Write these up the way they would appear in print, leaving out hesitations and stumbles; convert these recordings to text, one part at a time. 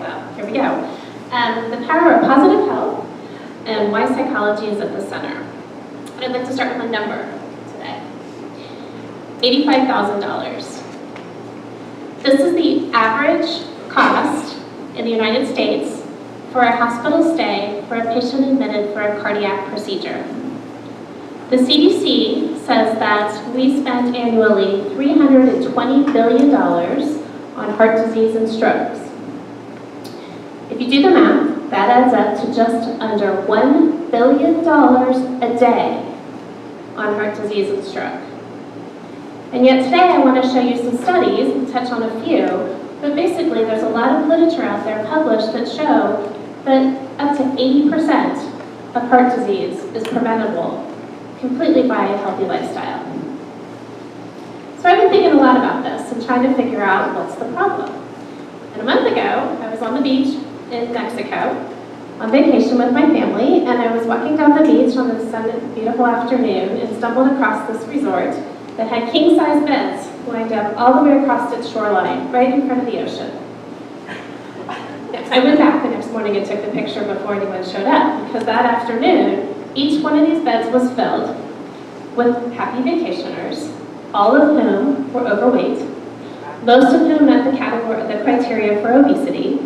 well, here we go. The power of positive health and why psychology is at the center. And I'd like to start with a number today. $85,000. This is the average cost in the United States for a hospital stay for a patient admitted for a cardiac procedure. The CDC says that we spend annually $320 billion on heart disease and strokes. If you do the math, that adds up to just under $1 billion a day on heart disease and stroke. And yet today I want to show you some studies and touch on a few, but basically there's a lot of literature out there published that show that up to 80% of heart disease is preventable completely by a healthy lifestyle. So I've been thinking a lot about this and trying to figure out what's the problem. And a month ago, I was on the beach in Mexico on vacation with my family, and I was walking down the beach on a sunny, beautiful afternoon and stumbled across this resort that had king-size beds lined up all the way across its shoreline, right in front of the ocean. I went back the next morning and took the picture before anyone showed up, because that afternoon, each one of these beds was filled with happy vacationers, all of whom were overweight, most of whom met the criteria for obesity,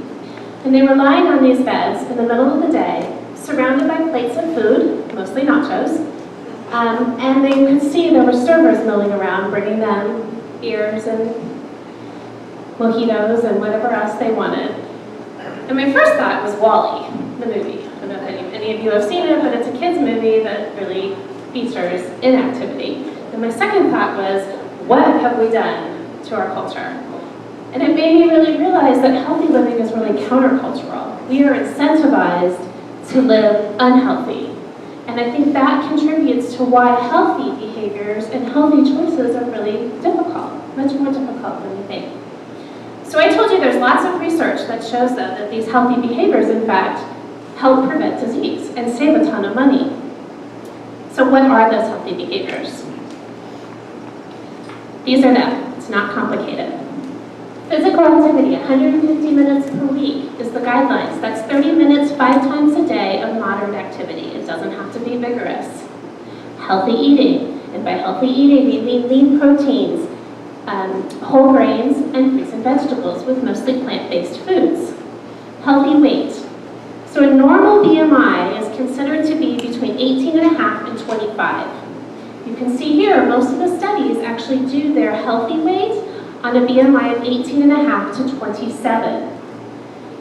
and they were lying on these beds in the middle of the day, surrounded by plates of food, mostly nachos, and they could see there were servers milling around, bringing them beers and mojitos and whatever else they wanted. And my first thought was WALL-E, the movie. I don't know if any of you have seen it, but it's a kid's movie that really features inactivity. And my second thought was, what have we done to our culture? And it made me really realize that healthy living is really countercultural. We are incentivized to live unhealthy. And I think that contributes to why healthy behaviors and healthy choices are really difficult, much more difficult than we think. So I told you there's lots of research that shows that these healthy behaviors, in fact, help prevent disease and save a ton of money. So what are those healthy behaviors? These are them. It's not complicated. Physical activity, 150 minutes per week is the guidelines. That's 30 minutes 5 times a day of moderate activity. It doesn't have to be vigorous. Healthy eating, and by healthy eating we mean lean proteins, whole grains, and fruits and vegetables with mostly plant-based foods. Healthy weight. So a normal BMI is considered to be between 18.5 and 25. You can see here, most of the studies actually do their healthy weight on a BMI of 18.5 to 27.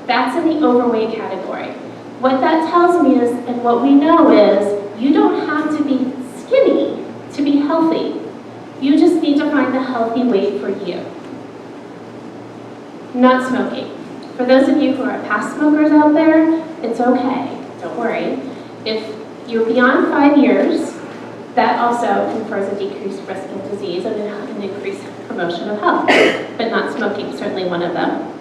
That's in the overweight category. What that tells me is, and what we know is, you don't have to be skinny to be healthy. You just need to find the healthy weight for you. Not smoking. For those of you who are past smokers out there, it's okay, don't worry. If you're beyond 5 years, that also confers a decreased risk of disease and an increased promotion of health, but not smoking, certainly one of them.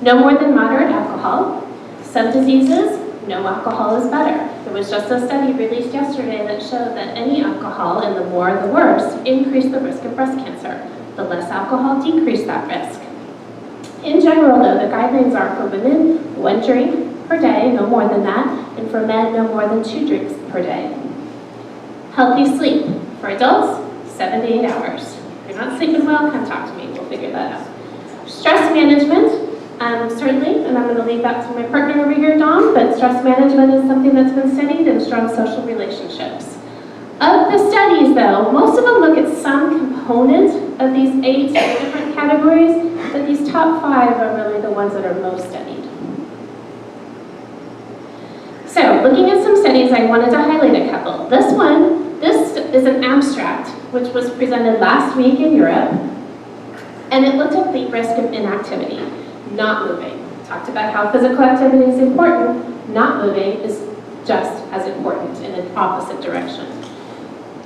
No more than moderate alcohol. Some diseases, no alcohol is better. There was just a study released yesterday that showed that any alcohol, and the more the worse, increased the risk of breast cancer. The less alcohol decreased that risk. In general, though, the guidelines are for women, 1 drink per day, no more than that, and for men, no more than 2 drinks per day. Healthy sleep. For adults, 7 to 8 hours. If you're not sleeping well, come talk to me. We'll figure that out. Stress management, certainly, and I'm going to leave that to my partner over here, Dom, but stress management is something that's been studied in strong social relationships. Of the studies, though, most of them look at some component of these 8 different categories, but these top 5 are really the ones that are most studied. So, looking at some studies, I wanted to highlight a couple. This is an abstract, which was presented last week in Europe, and it looked at the risk of inactivity, not moving. Talked about how physical activity is important, not moving is just as important in an opposite direction.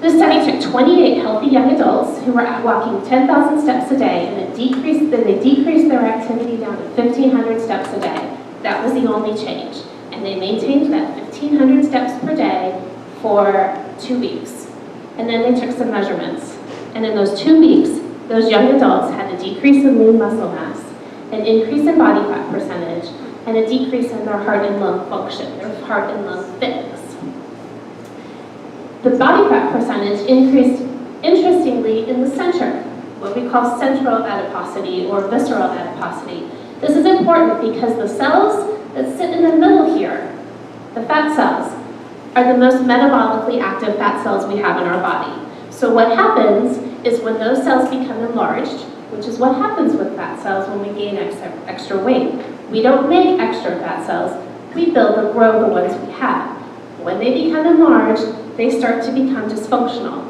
This study took 28 healthy young adults who were walking 10,000 steps a day, and they decreased their activity down to 1,500 steps a day. That was the only change. And they maintained that 1,500 steps per day for 2 weeks. And then they took some measurements. And in those 2 weeks, those young adults had a decrease in lean muscle mass, an increase in body fat percentage, and a decrease in their heart and lung function, their heart and lung thickness. The body fat percentage increased, interestingly, in the center, what we call central adiposity or visceral adiposity. This is important because the cells that sit in the middle here, the fat cells, are the most metabolically active fat cells we have in our body. So what happens is when those cells become enlarged, which is what happens with fat cells when we gain extra weight, we don't make extra fat cells, we build or grow the ones we have. When they become enlarged, they start to become dysfunctional,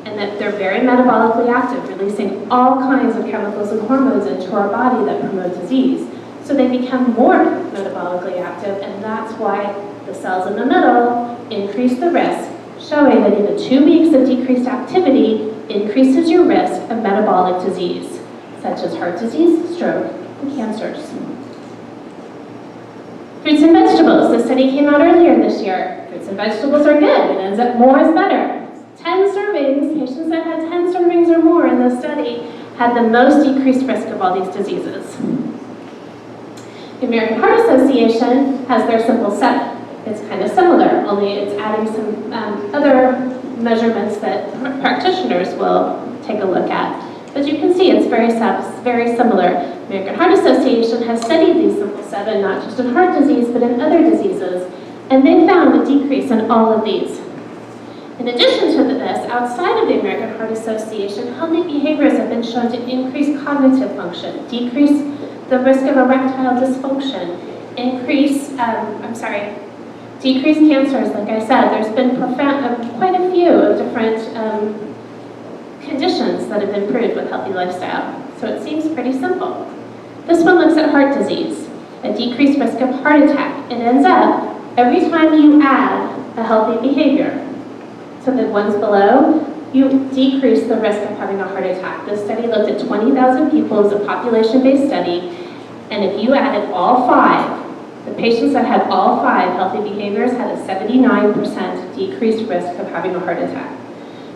and that they're very metabolically active, releasing all kinds of chemicals and hormones into our body that promote disease. So they become more metabolically active, and that's why the cells in the middle increase the risk, showing that even 2 weeks of decreased activity increases your risk of metabolic disease, such as heart disease, stroke, and cancers. Fruits and vegetables. This study came out earlier this year. Fruits and vegetables are good. It ends up more is better. 10 servings, patients that had 10 servings or more in this study had the most decreased risk of all these diseases. The American Heart Association has their Simple 7. It's kind of similar, only it's adding some other measurements that practitioners will take a look at. But you can see it's very similar. American Heart Association has studied these Simple 7, not just in heart disease, but in other diseases, and they found a decrease in all of these. In addition to this, outside of the American Heart Association, healthy behaviors have been shown to increase cognitive function, decrease the risk of erectile dysfunction, decrease cancers. Like I said, there's been quite a few of different conditions that have improved with healthy lifestyle. So it seems pretty simple. This one looks at heart disease, a decreased risk of heart attack. It ends up, every time you add a healthy behavior to the ones below, you decrease the risk of having a heart attack. This study looked at 20,000 people. It was a population-based study, and if you added all 5, the patients that had all 5 healthy behaviors had a 79% decreased risk of having a heart attack.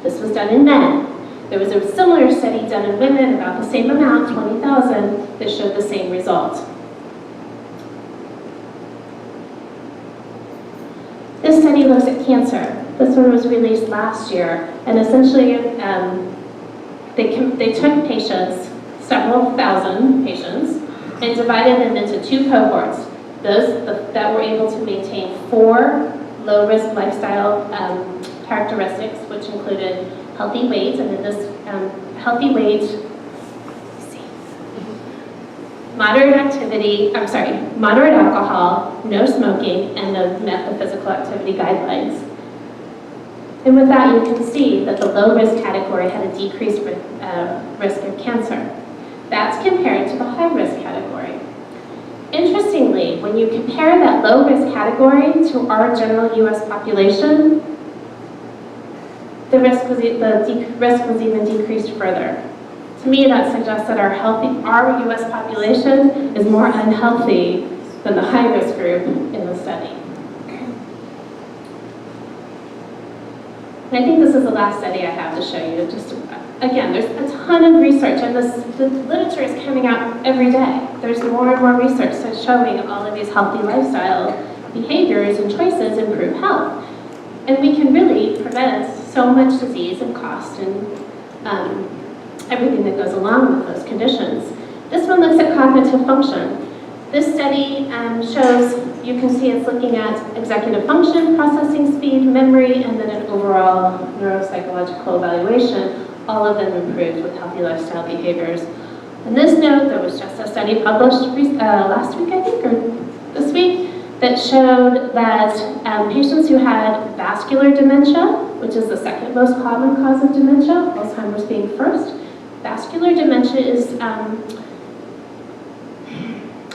This was done in men. There was a similar study done in women, about the same amount, 20,000, that showed the same result. This study looks at cancer. This one was released last year, and essentially they took patients, several thousand patients, and divided them into 2 cohorts. Those that were able to maintain 4 low-risk lifestyle characteristics, which included healthy weight, and in this healthy weight, moderate alcohol, no smoking, and the met the physical activity guidelines. And with that, you can see that the low-risk category had a decreased risk of cancer. That's compared to the high-risk category. Interestingly, when you compare that low-risk category to our general U.S. population, the risk was even decreased further. To me, that suggests that our U.S. population is more unhealthy than the high-risk group in the study. And I think this is the last study I have to show you. Again, there's a ton of research, and the literature is coming out every day. There's more and more research that's showing all of these healthy lifestyle behaviors and choices improve health. And we can really prevent so much disease and cost and everything that goes along with those conditions. This one looks at cognitive function. This study shows, you can see it's looking at executive function, processing speed, memory, and then an overall neuropsychological evaluation. All of them improved with healthy lifestyle behaviors. On this note, there was just a study published last week, I think, or this week, that showed that patients who had vascular dementia, which is the second most common cause of dementia, Alzheimer's being first, vascular dementia is,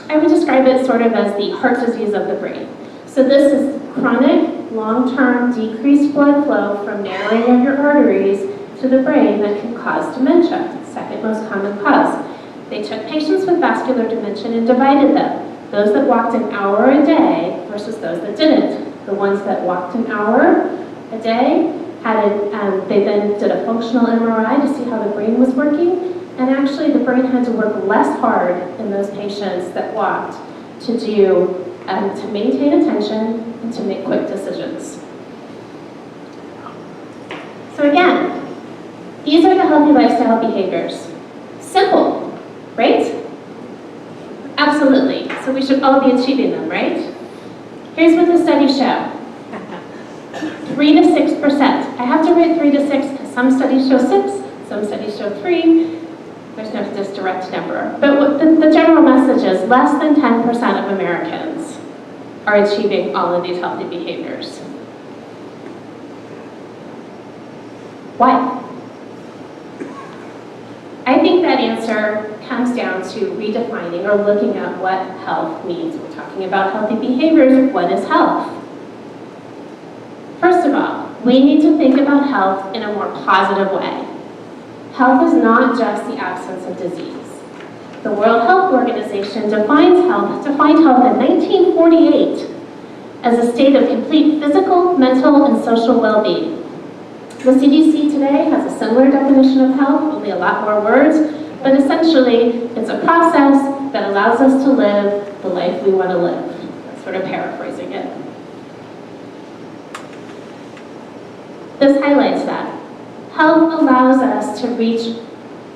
I would describe it sort of as the heart disease of the brain. So this is chronic, long-term decreased blood flow from narrowing of your arteries to the brain that can cause dementia, second most common cause. They took patients with vascular dementia and divided them. Those that walked an hour a day versus those that didn't. The ones that walked an hour a day they then did a functional MRI to see how the brain was working, and actually the brain had to work less hard in those patients that walked. to maintain attention and to make quick decisions. So again, these are the healthy lifestyle behaviors. Simple, right? Absolutely. So we should all be achieving them, right? Here's what the studies show. 3 to 6%. I have to write 3 to 6 because some studies show 6, some studies show 3. There's no this direct number. But what the general message is less than 10% of Americans are achieving all of these healthy behaviors. Why? I think that answer comes down to redefining or looking at what health means. We're talking about healthy behaviors. What is health? First of all, we need to think about health in a more positive way. Health is not just the absence of disease. The World Health Organization defined health in 1948 as a state of complete physical, mental, and social well-being. The CDC today has a similar definition of health, only a lot more words, but essentially it's a process that allows us to live the life we want to live. That's sort of paraphrasing it. This highlights that. Health allows us to reach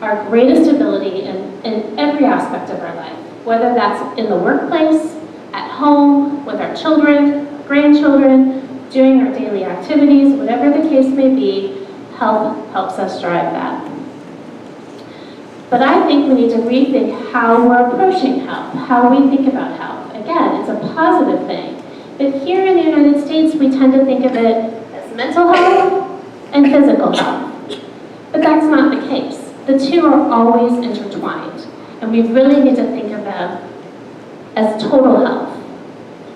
our greatest ability in every aspect of our life, whether that's in the workplace, at home, with our children, grandchildren, doing our daily activities, whatever the case may be, health helps us drive that. But I think we need to rethink how we're approaching health, how we think about health. Again, it's a positive thing. But here in the United States, we tend to think of it as mental health and physical health. But that's not the case. The two are always intertwined. And we really need to think of them as total health.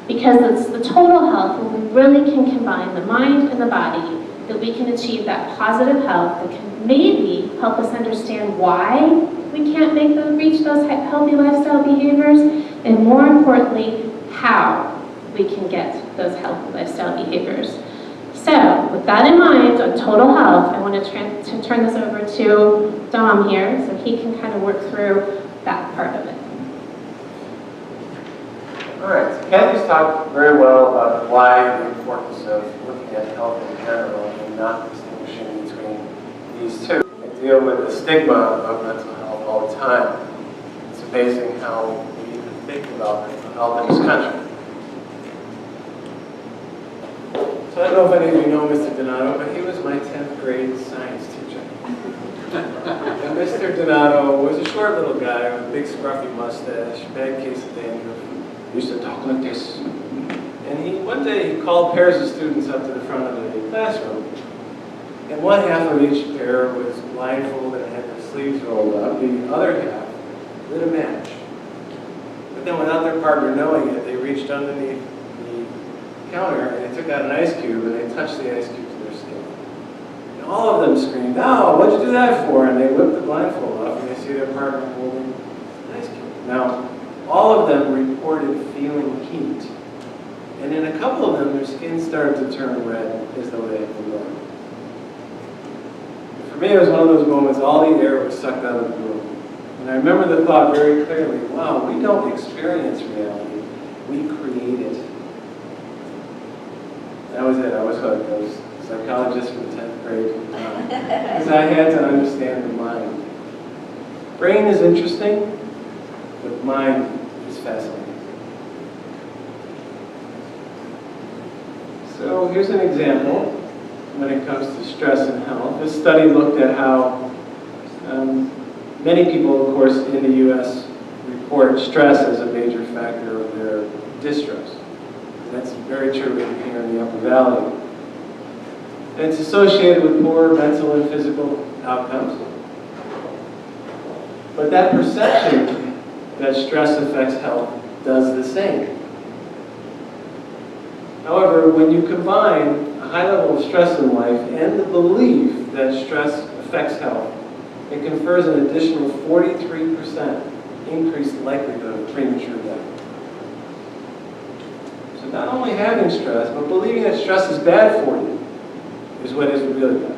Because it's the total health where we really can combine the mind and the body that we can achieve that positive health that can maybe help us understand why we can't reach those healthy lifestyle behaviors, and more importantly, how we can get those healthy lifestyle behaviors. So, with that in mind, on total health, I want to turn this over to Dom here so he can kind of work through that part of it. All right, so Candido's talked very well about why the importance of looking at health in general and not distinguishing between these two. I deal with the stigma of mental health all the time. It's amazing how we even think about mental health in this country. So I don't know if any of you know Mr. Donato, but he was my 10th grade science teacher. And Mr. Donato was a short little guy with a big scruffy mustache, bad case of dandruff. He used to talk like this. And one day he called pairs of students up to the front of the classroom. And one half of each pair was blindfolded and had their sleeves rolled up. The other half lit a match. But then without their partner knowing it, they reached underneath the counter and they took out an ice cube and they touched the ice cube to their skin. And all of them screamed, "Oh, what'd you do that for?" And they whipped the blindfold off and they see their partner holding an ice cube. Now, all of them reported feeling heat. And in a couple of them, their skin started to turn red as though they had been burned. For me, it was one of those moments, all the air was sucked out of the room. And I remember the thought very clearly, wow, we don't experience reality, we create it. That was it, I was hooked. I was a psychologist from the 10th grade. Because I had to understand the mind. Brain is interesting, but mind is fascinating. So here's an example when it comes to stress and health. This study looked at how many people, of course, in the U.S. report stress as a major factor of their distress. And that's very true here in the Upper Valley. And it's associated with poor mental and physical outcomes. But that perception that stress affects health does the same. However, when you combine a high level of stress in life and the belief that stress affects health, it confers an additional 43% increased likelihood of premature death. So not only having stress, but believing that stress is bad for you is what is really bad.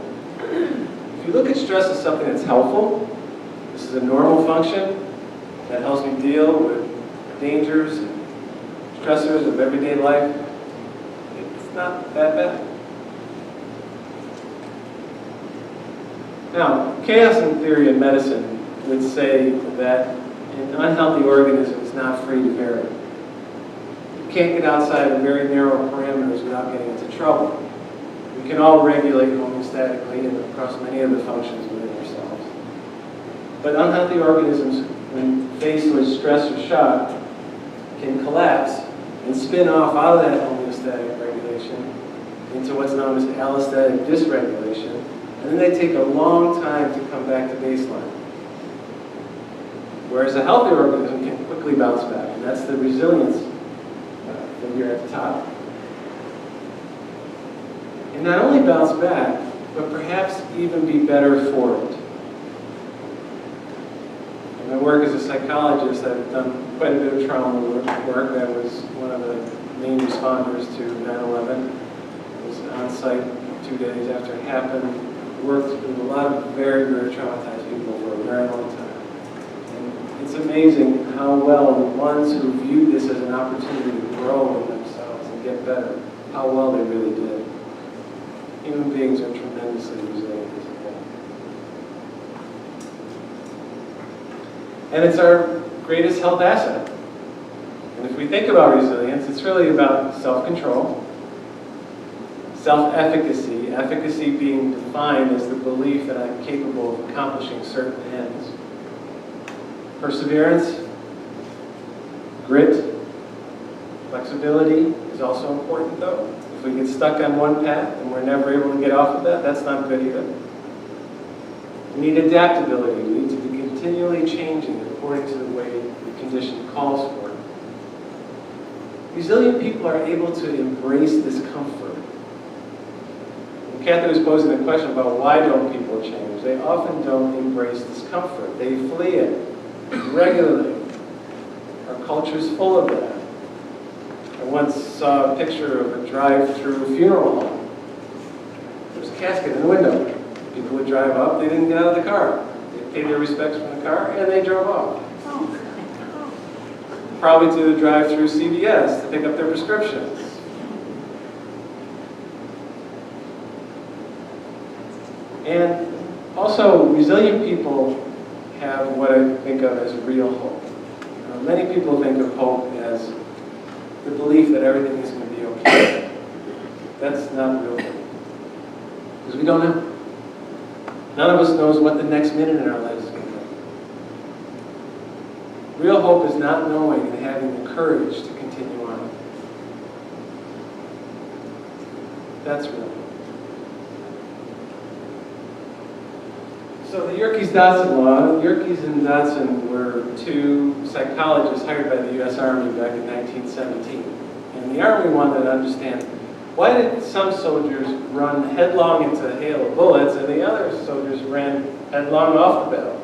If you look at stress as something that's helpful, this is a normal function that helps me deal with dangers and stressors of everyday life, it's not that bad. Now, chaos in theory in medicine would say that an unhealthy organism is not free to vary. You can't get outside of very narrow parameters without getting into trouble. We can all regulate homeostatically and across many other functions within ourselves. But unhealthy organisms, when faced with stress or shock, can collapse and spin off out of that homeostatic regulation into what's known as allostatic dysregulation, and then they take a long time to come back to baseline. Whereas a healthy organism can quickly bounce back, and that's the resilience figure at the top. And not only bounce back, but perhaps even be better for it. In my work as a psychologist, I've done quite a bit of trauma work. I was one of the main responders to 9/11. I was on site 2 days after it happened. Worked with a lot of very, very traumatized people for a very long time. And it's amazing how well the ones who viewed this as an opportunity to grow in themselves and get better, how well they really did. Human beings are tremendously resilient as a whole. And it's our greatest health asset. And if we think about resilience, it's really about self-control, self-efficacy, efficacy being defined as the belief that I'm capable of accomplishing certain ends. Perseverance, grit, flexibility is also important though. If we get stuck on one path and we're never able to get off of that, that's not good either. We need adaptability. We need to be continually changing according to the way the condition calls for it. Resilient people are able to embrace discomfort. Cathleen was posing the question about why don't people change. They often don't embrace discomfort. They flee it regularly. Our culture is full of that. I once saw a picture of a drive-through funeral home. There was a casket in the window. People would drive up, they didn't get out of the car. They paid their respects from the car, and they drove off. Probably to the drive-through CVS to pick up their prescriptions. And also, resilient people have what I think of as real hope. Many people think of hope as the belief that everything is going to be okay. That's not real hope. Because we don't know. None of us knows what the next minute in our lives is going to be. Real hope is not knowing and having the courage to continue on. That's real hope. So the Yerkes-Dodson law, Yerkes and Dodson were two psychologists hired by the U.S. Army back in 1917. And the Army wanted to understand, why did some soldiers run headlong into a hail of bullets and the other soldiers ran headlong off the battle?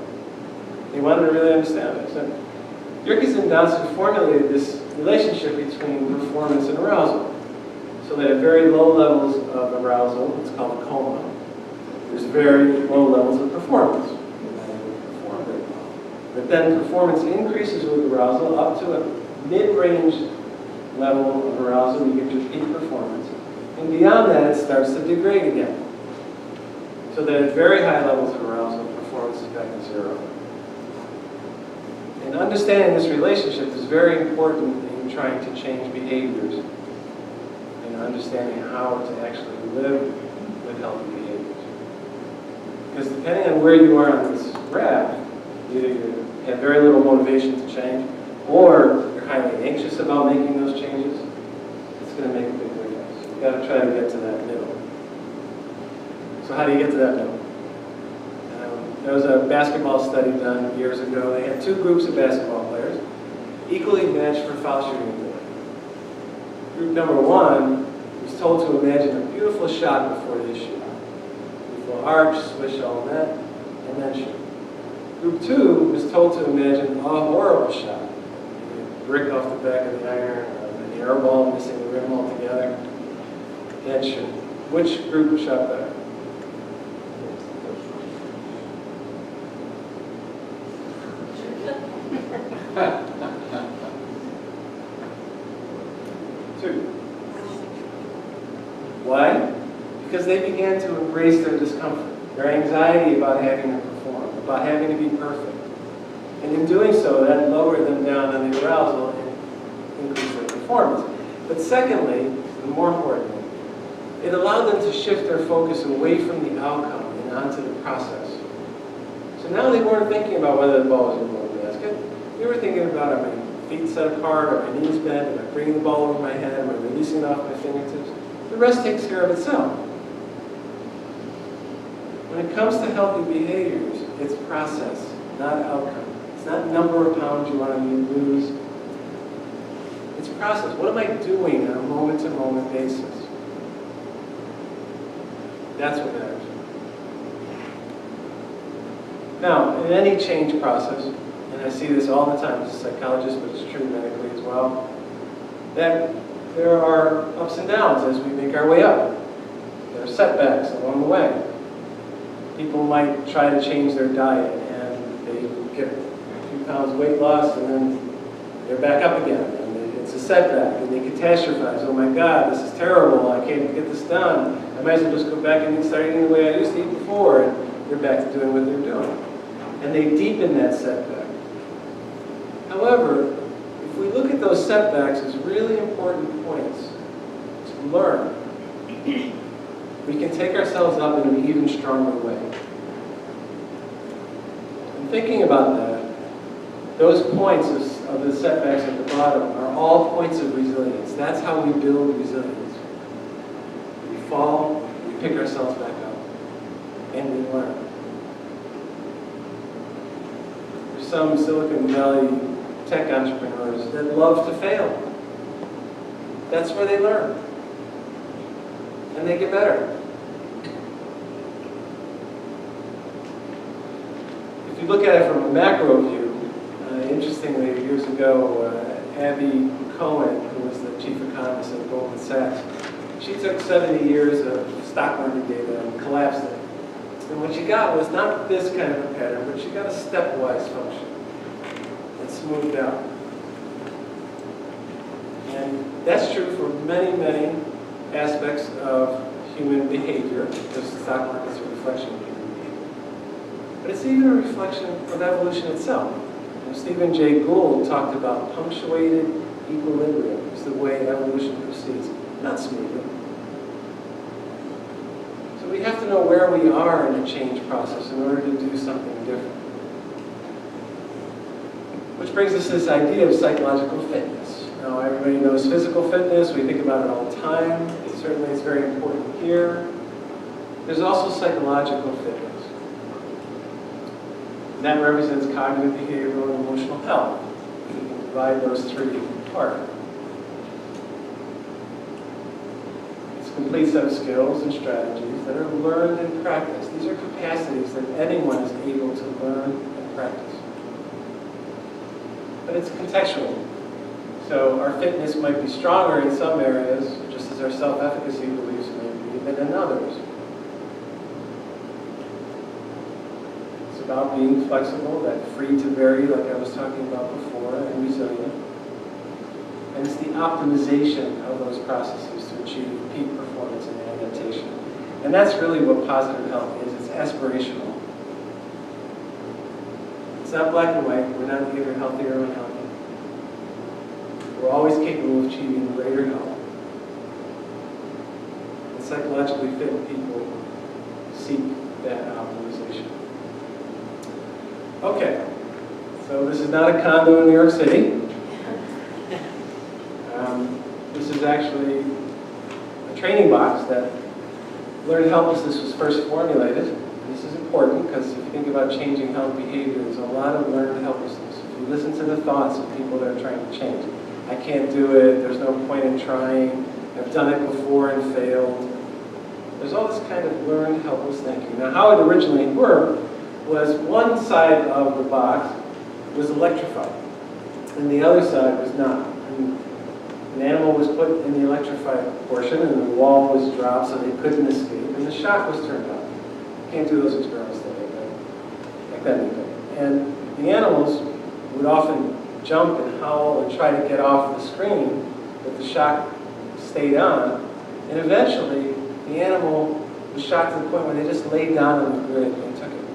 They wanted to really understand this. And Yerkes and Dodson formulated this relationship between performance and arousal. So that at very low levels of arousal, it's called a coma, there's very low levels of performance. Perform very well. But then performance increases with arousal up to a mid-range level of arousal, you get your peak performance. And beyond that, it starts to degrade again. So that at very high levels of arousal, performance is back to zero. And understanding this relationship is very important in trying to change behaviors and understanding how to actually live with healthy behaviors. Because depending on where you are on this graph, either you have very little motivation to change, or you're highly anxious about making those changes, it's going to make a big difference. You've got to try to get to that middle. So how do you get to that middle? There was a basketball study done years ago. They had two groups of basketball players, equally matched for foul shooting ability. Group number one was told to imagine a beautiful shot before they shoot. Arch, swish all net, and then shoot. Group two was told to imagine a horrible shot. A brick off the back of the iron, an air ball missing the rim altogether, and shoot. Which group shot better? they began to embrace their discomfort, their anxiety about having to perform, about having to be perfect. And in doing so, that lowered them down on the arousal and increased their performance. But secondly, and more importantly, it allowed them to shift their focus away from the outcome and onto the process. So now they weren't thinking about whether the ball was in the basket. They were thinking about, are my feet set apart, are my knees bent, am I bringing the ball over my head, am I releasing it off my fingertips? The rest takes care of itself. When it comes to healthy behaviors, it's process, not outcome. It's not number of pounds you want to lose. It's process. What am I doing on a moment-to-moment basis? That's what matters. Now, in any change process, and I see this all the time as a psychologist, but it's true medically as well, that there are ups and downs as we make our way up. There are setbacks along the way. People might try to change their diet and they get a few pounds weight loss and then they're back up again. And it's a setback and they catastrophize. Oh my God, this is terrible. I can't get this done. I might as well just go back and start eating the way I used to eat before. And they're back to doing what they're doing. And they deepen that setback. However, if we look at those setbacks as really important points to learn, we can take ourselves up in an even stronger way. And thinking about that, those points of the setbacks at the bottom are all points of resilience. That's how we build resilience. We fall, we pick ourselves back up, and we learn. There's some Silicon Valley tech entrepreneurs that love to fail. That's where they learn. And they get better. If you look at it from a macro view, interestingly, years ago, Abby Cohen, who was the chief economist at Goldman Sachs, she took 70 years of stock market data and collapsed it. And what she got was not this kind of a pattern, but she got a stepwise function that smoothed out. And that's true for many, many aspects of human behavior, because the stock market is a reflection of human behavior. But it's even a reflection of evolution itself. And Stephen Jay Gould talked about punctuated equilibrium. It's the way evolution proceeds, not smoothly. So we have to know where we are in the change process in order to do something different. Which brings us to this idea of psychological fitness. Now, everybody knows physical fitness. We think about it all the time. Certainly, it's very important here. There's also psychological fitness. And that represents cognitive, behavioral, and emotional health. We can divide those three apart. It's a complete set of skills and strategies that are learned and practiced. These are capacities that anyone is able to learn and practice. But it's contextual. So our fitness might be stronger in some areas, just as our self-efficacy beliefs may be, than in others. It's about being flexible, that free to vary, like I was talking about before, and resilient. And it's the optimization of those processes to achieve peak performance and adaptation. And that's really what positive health is. It's aspirational. It's not black and white. We're not either healthy or unhealthy. We're always capable of achieving greater health. And psychologically fit people seek that optimization. Okay, so this is not a condo in New York City. This is actually a training box that Learned Helplessness was first formulated. This is important because if you think about changing health behavior, there's a lot of learned helplessness. If you listen to the thoughts of people that are trying to change, I can't do it, there's no point in trying, I've done it before and failed. There's all this kind of learned helpless thinking. Now how it originally worked was one side of the box was electrified and the other side was not. And an animal was put in the electrified portion and the wall was dropped so they couldn't escape and the shock was turned on. You can't do those experiments like that anymore. And the animals would often jump and howl and try to get off the screen, but the shock stayed on. And eventually, the animal was shocked to the point where they just laid down on the grid and took it.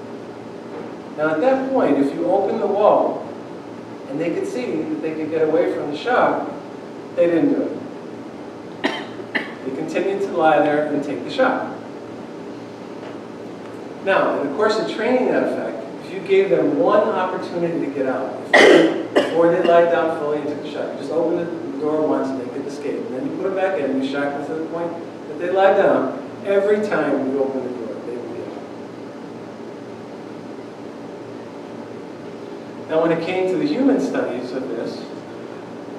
Now at that point, if you open the wall and they could see that they could get away from the shock, they didn't do it. They continued to lie there and take the shock. Now, in the course of training that effect, if you gave them one opportunity to get out, before they lied down fully and took the shock, you just opened the door once and they could escape, and then you put them back in and you shocked them to the point that they lied down, every time you open the door, they would be out. Now, when it came to the human studies of this,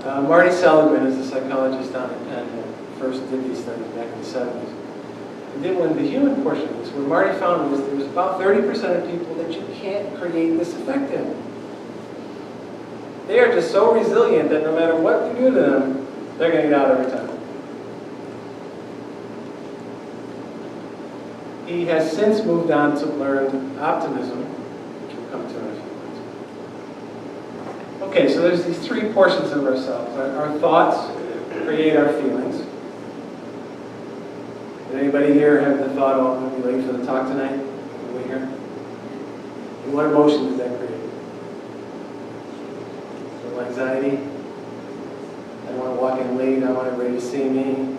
Marty Seligman is a psychologist down at Penn who first did these studies back in the 70s. And then when the human portion of this, what Marty found was there was about 30% of people that you can't create this effect in. They are just so resilient that no matter what you do to them, they're going to get out every time. He has since moved on to learn optimism, which we'll come to in a few minutes. Okay, so there's these three portions of ourselves. Our thoughts create our feelings. Did anybody here have the thought, oh, I'm going to be late for the talk tonight? Anybody here? And what emotion does that create? A little anxiety? I don't want to walk in late, I want everybody to see me.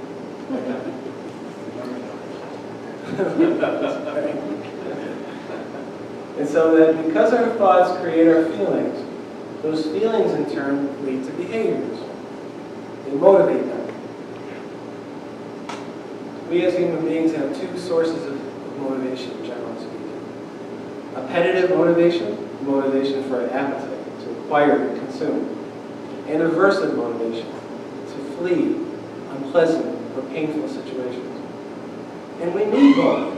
And so that because our thoughts create our feelings, those feelings in turn lead to behaviors. They motivate them. We as human beings have two sources of motivation, generally speaking. Appetitive motivation, motivation for an appetite, to acquire and consume. And aversive motivation, to flee unpleasant or painful situations. And we need both.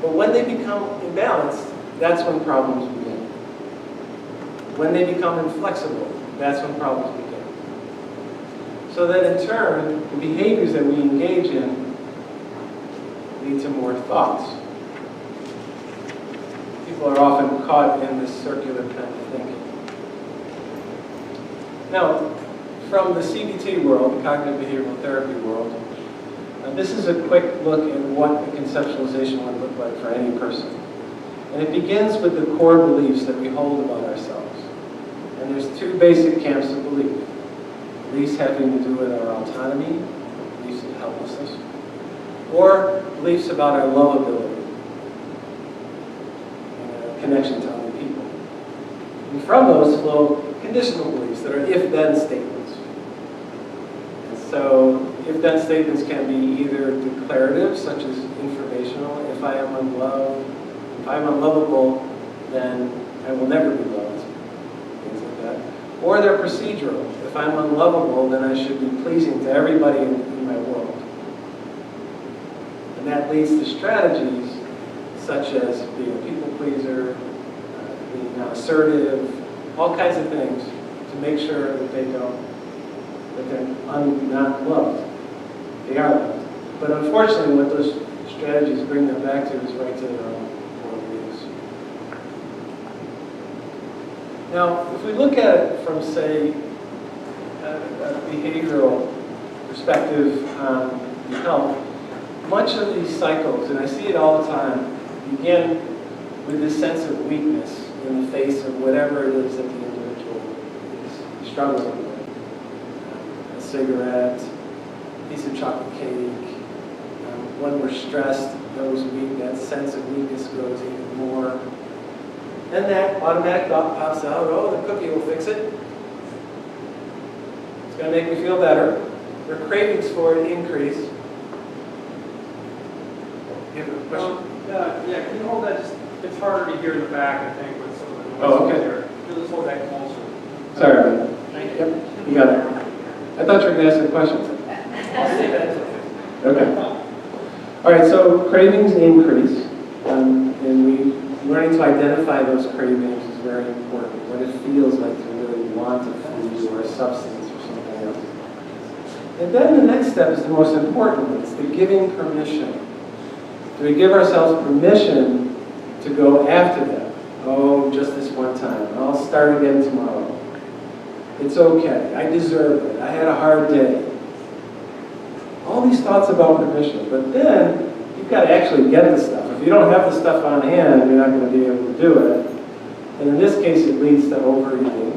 But when they become imbalanced, that's when problems begin. When they become inflexible, that's when problems begin. So that in turn, the behaviors that we engage in lead to more thoughts. People are often caught in this circular kind of thinking. Now, from the CBT world, the cognitive behavioral therapy world, this is a quick look at what a conceptualization would look like for any person. And it begins with the core beliefs that we hold about ourselves. And there's two basic camps of belief. Beliefs having to do with our autonomy, beliefs of helplessness, or beliefs about our lovability, and connection to other people. And from those flow conditional beliefs that are if-then statements. And so, if-then statements can be either declarative, such as informational. If I am unloved, if I'm unlovable, then I will never be loved. Things like that. Or they're procedural. If I'm unlovable, then I should be pleasing to everybody in my world. And that leads to strategies such as being a people pleaser, being not assertive, all kinds of things to make sure that they're not loved. They are loved. But unfortunately, what those strategies bring them back to is right to their own worldviews. Now, if we look at it from, say, a behavioral perspective on health, much of these cycles, and I see it all the time, begin with this sense of weakness in the face of whatever it is that the individual is struggling with. A cigarette, a piece of chocolate cake. When we're stressed, that sense of weakness grows even more. Then that automatic thought pops out, oh, the cookie will fix it. It's going to make me feel better. Their cravings for it increase. You have a question? Yeah, can you hold that? It's harder to hear in the back, I think, with some of the noise Oh, okay. there. Just hold that closer. Sorry. Thank you. Yep, you got it. I thought you were going to ask a question. I'll say that. Okay. All right, so cravings increase, and learning to identify those cravings is very important. What it feels like to really want a food or a substance or something else. And then the next step is the most important one. It's the giving permission. Do we give ourselves permission to go after that? Oh, just this one time. I'll start again tomorrow. It's okay. I deserve it. I had a hard day. All these thoughts about permission. But then you you've got to actually get the stuff. If you don't have the stuff on hand, you're not going to be able to do it. And in this case, it leads to overeating,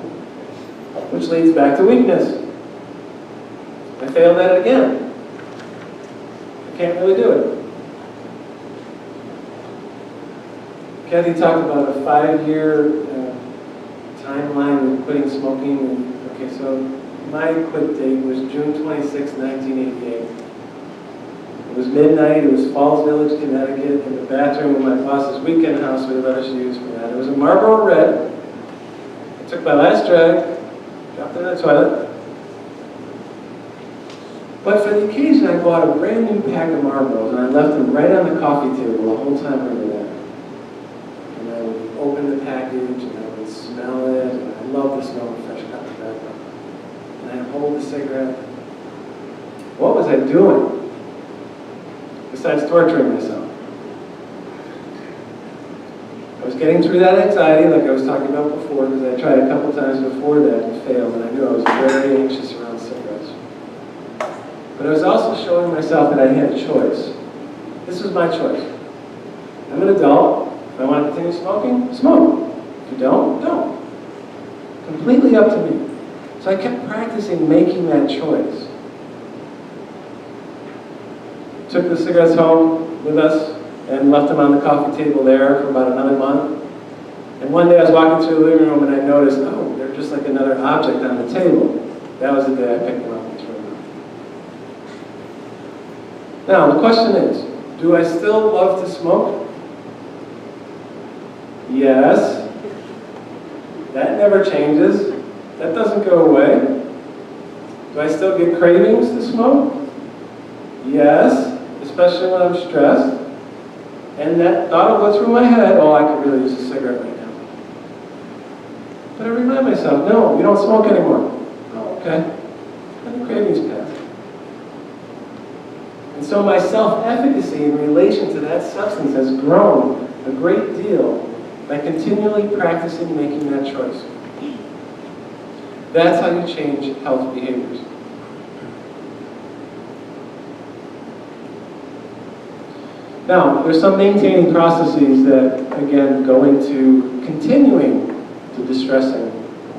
which leads back to weakness. I failed at it again. I can't really do it. Kathy talked about a 5-year timeline of quitting smoking. Okay, so my quit date was June 26, 1988. It was midnight. It was Falls Village, Connecticut, in the bathroom of my boss's weekend house we let us use for that. It was a Marlboro Red. I took my last drag, dropped it in the toilet. But for the occasion, I bought a brand new pack of Marlboros, and I left them right on the coffee table the whole time we were there. And I would open the package, and I would smell it, and I love the smell of fresh cut tobacco. And I'd hold the cigarette. What was I doing? Besides torturing myself. I was getting through that anxiety like I was talking about before, because I tried a couple times before that and failed, and I knew I was very anxious around cigarettes. But I was also showing myself that I had a choice. This was my choice. I'm an adult. If I want to continue smoking, smoke. If you don't, don't. Completely up to me. So I kept practicing making that choice. Took the cigarettes home with us and left them on the coffee table there for about another month. And one day I was walking through the living room and I noticed, oh, they're just like another object on the table. That was the day I picked them up and threw them out. Now, the question is, do I still love to smoke? Yes. That never changes. That doesn't go away. Do I still get cravings to smoke? Yes. Especially when I'm stressed, and that thought will go through my head, oh, I could really use a cigarette right now. But I remind myself, no, you don't smoke anymore. Oh, okay. And the cravings pass. And so my self-efficacy in relation to that substance has grown a great deal by continually practicing making that choice. That's how you change health behaviors. Now, there's some maintaining processes that, again, go into continuing to distressing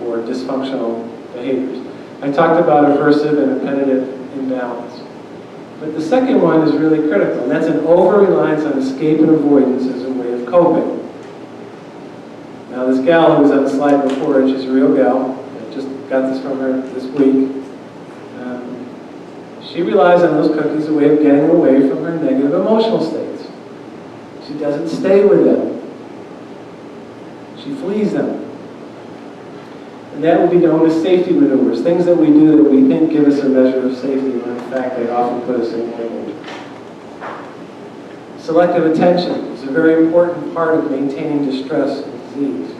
or dysfunctional behaviors. I talked about aversive and repetitive imbalance. But the second one is really critical, and that's an over-reliance on escape and avoidance as a way of coping. Now, this gal who was on the slide before, she's a real gal. I just got this from her this week. She relies on those cookies as a way of getting away from her negative emotional states. She doesn't stay with them. She flees them. And that will be known as safety maneuvers, things that we do that we think give us a measure of safety, when in fact they often put us in danger. Selective attention is a very important part of maintaining distress and disease.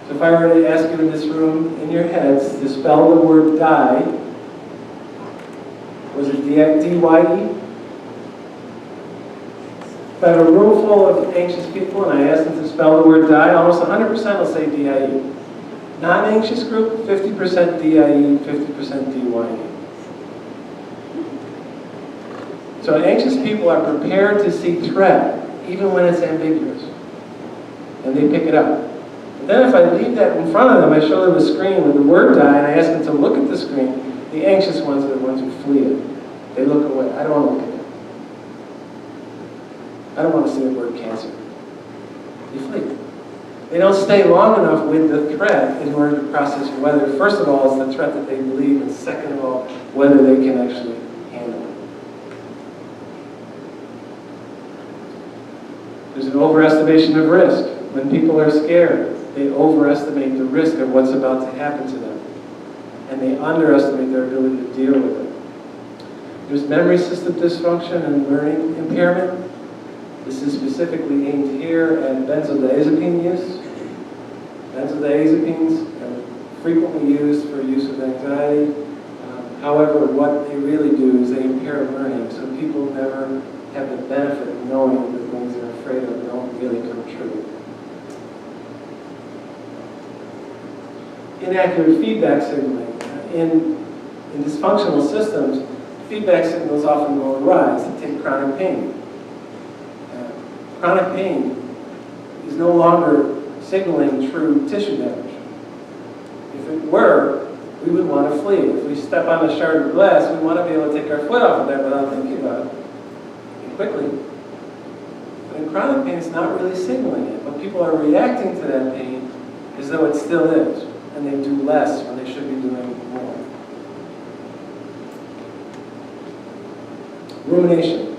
So if I were to ask you in this room, in your heads, to spell the word die, was it D-Y-E? If I have a room full of anxious people and I ask them to spell the word die, almost 100% will say D-I-E. Non-anxious group, 50% D-I-E, 50% D-Y-E. So anxious people are prepared to see threat, even when it's ambiguous. And they pick it up. And then if I leave that in front of them, I show them a screen with the word die, and I ask them to look at the screen, the anxious ones are the ones who flee it. They look away. I don't want to look at it. I don't want to see the word cancer. They flee. They don't stay long enough with the threat in order to process whether, first of all, it's the threat that they believe, and second of all, whether they can actually handle it. There's an overestimation of risk. When people are scared, they overestimate the risk of what's about to happen to them. And they underestimate their ability to deal with it. There's memory system dysfunction and learning impairment. This is specifically aimed here at benzodiazepine use. Benzodiazepines are frequently used for use of anxiety. However, what they really do is they impair learning, so people never have the benefit of knowing that the things they're afraid of don't really come true. Inaccurate feedback signaling. In dysfunctional systems, feedback signals often go awry. Take chronic pain. Chronic pain is no longer signaling true tissue damage. If it were, we would want to flee. If we step on a shard of glass, we want to be able to take our foot off of that without thinking about it, and quickly. But in chronic pain, it's not really signaling it, but people are reacting to that pain as though it still is, and they do less when they should be doing more. Rumination.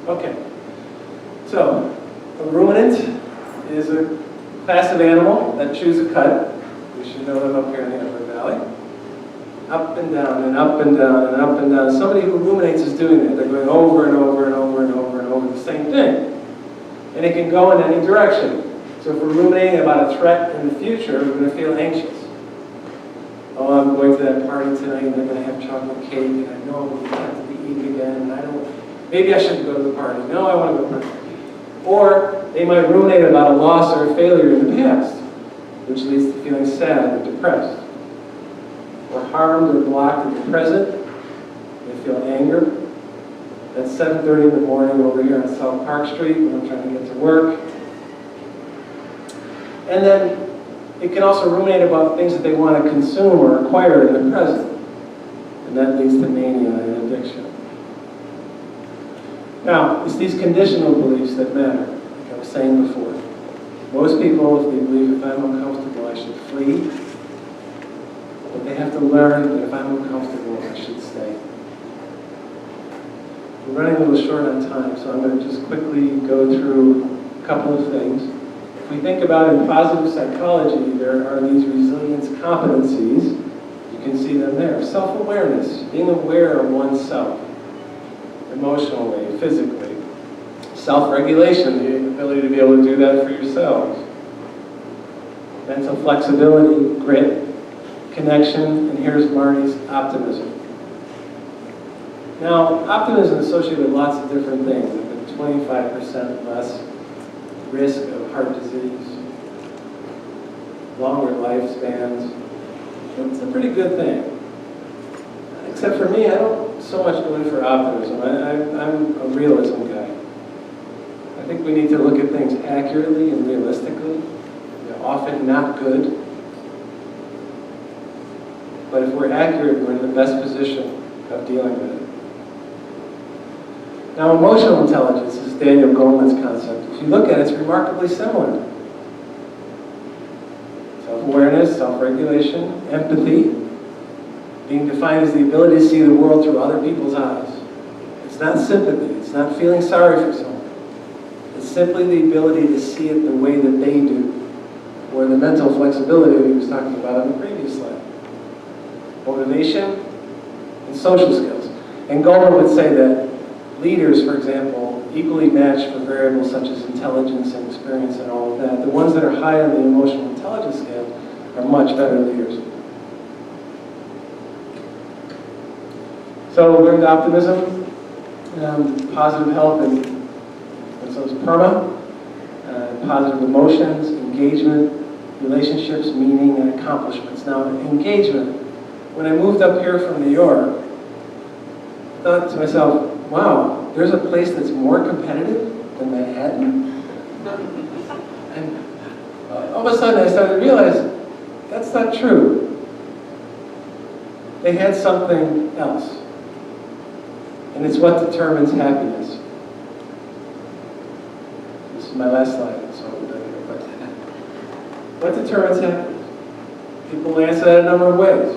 Okay, so a ruminant is a class of animal that chews a cud. We should know them up here in the Upper Valley. Up and down and up and down and up and down. Somebody who ruminates is doing it. They're going over and over and over and over and over the same thing. And it can go in any direction. So if we're ruminating about a threat in the future, we're going to feel anxious. Oh, I'm going to that party tonight and they're going to have chocolate cake and I know I'm going to have to be eating again and I don't, maybe I shouldn't go to the party. No, I want to go to the party. Or they might ruminate about a loss or a failure in the past, which leads to feeling sad or depressed. Or harmed or blocked in the present, they feel anger. That's 7:30 in the morning over here on South Park Street when I'm trying to get to work. And then it can also ruminate about things that they want to consume or acquire in the present. And that leads to mania and addiction. Now, it's these conditional beliefs that matter, like I was saying before. Most people, if they believe if I'm uncomfortable, I should flee. But they have to learn that if I'm uncomfortable, I should stay. We're running a little short on time, so I'm going to just quickly go through a couple of things. If we think about in positive psychology, there are these resilience competencies. You can see them there. Self-awareness, being aware of oneself, emotionally, physically. Self-regulation, the ability to be able to do that for yourselves. Mental flexibility, grit, connection, and here's Marty's optimism. Now, optimism is associated with lots of different things, like 25% less risk of heart disease, longer lifespans. It's a pretty good thing. Except for me, I don't so much go in for optimism. I'm a realism guy. I think we need to look at things accurately and realistically. They're often not good. But if we're accurate, we're in the best position of dealing with it. Now, emotional intelligence is Daniel Goleman's concept. If you look at it, it's remarkably similar. Self-awareness, self-regulation, empathy, being defined as the ability to see the world through other people's eyes. It's not sympathy. It's not feeling sorry for someone. It's simply the ability to see it the way that they do, or the mental flexibility that he was talking about on the previous slide. Motivation and social skills. And Goleman would say that leaders, for example, equally match for variables such as intelligence and experience and all of that. The ones that are high on the emotional intelligence scale are much better leaders. So learned optimism, positive health, and so it's PERMA, positive emotions, engagement, relationships, meaning, and accomplishments. Now, engagement. When I moved up here from New York, I thought to myself, wow, there's a place that's more competitive than Manhattan? And all of a sudden I started to realize that's not true. They had something else. And it's what determines happiness. This is my last slide, so I'm not going to put that. What determines happiness? People answer that a number of ways.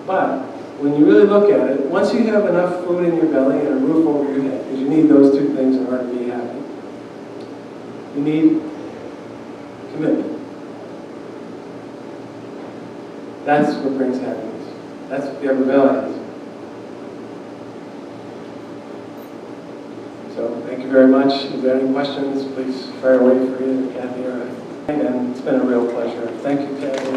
But when you really look at it, once you have enough food in your belly and a roof over your head, because you need those two things in order to be happy, you need commitment. That's what brings happiness. That's what the Upper Valley is. So thank you very much. If there are any questions, please fire away for either Kathy or I. And it's been a real pleasure. Thank you, Kathy.